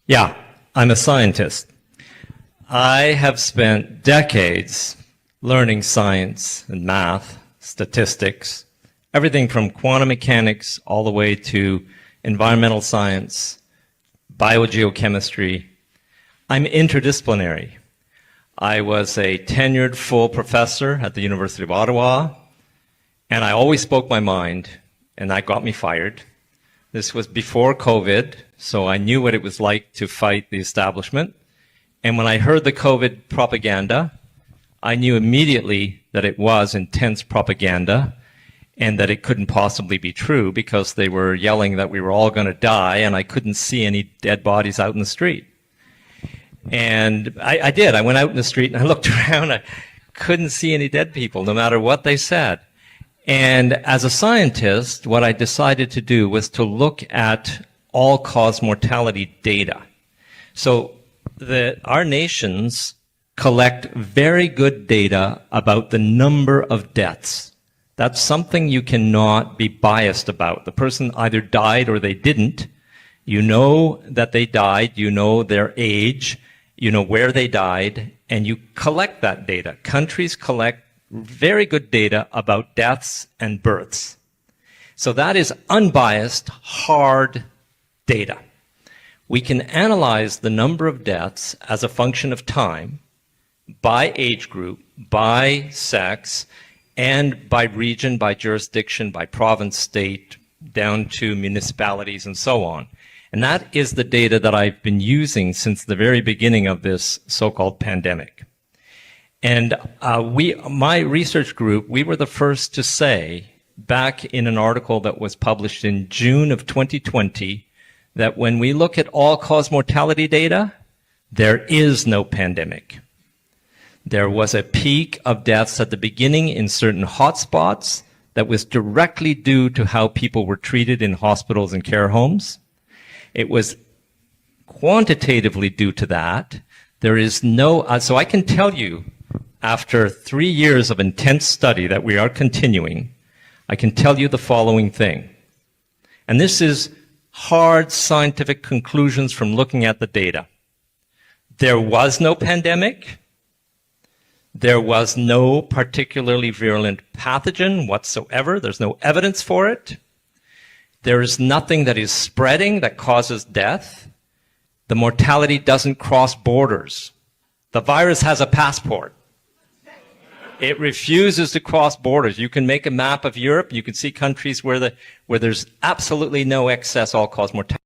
Yeah, I'm a scientist. I have spent decades learning science and math, statistics, everything from quantum mechanics all the way to environmental science, biogeochemistry. I'm interdisciplinary. I was a tenured full professor at the University of Ottawa, and I always spoke my mind, and that got me fired. This was before COVID, so I knew what it was like to fight the establishment. And when I heard the COVID propaganda, I knew immediately that it was intense propaganda and that it couldn't possibly be true because they were yelling that we were all going to die and I couldn't see any dead bodies out in the street. And I did. I went out in the street and I looked around. I couldn't see any dead people, no matter what they said. And as a scientist, what I decided to do was to look at all-cause mortality data. So our nations collect very good data about the number of deaths. That's something you cannot be biased about. The person either died or they didn't. You know that they died, you know their age, you know where they died, and you collect that data. Countries collect very good data about deaths and births. So that is unbiased, hard data. We can analyze the number of deaths as a function of time, by age group, by sex, and by region, by jurisdiction, by province, state, down to municipalities and so on. And that is the data that I've been using since the very beginning of this so-called pandemic. And my research group, we were the first to say, back in an article that was published in June of 2020, that when we look at all-cause mortality data, there is no pandemic. There was a peak of deaths at the beginning in certain hotspots that was directly due to how people were treated in hospitals and care homes. It was quantitatively due to that. There is no, so I can tell you, after 3 years of intense study that we are continuing, I can tell you the following thing. And this is hard scientific conclusions from looking at the data. There was no pandemic. There was no particularly virulent pathogen whatsoever. There's no evidence for it. There is nothing that is spreading that causes death. The mortality doesn't cross borders. The virus has a passport. It refuses to cross borders. You can make a map of Europe. You can see countries where there's absolutely no excess all-cause mortality.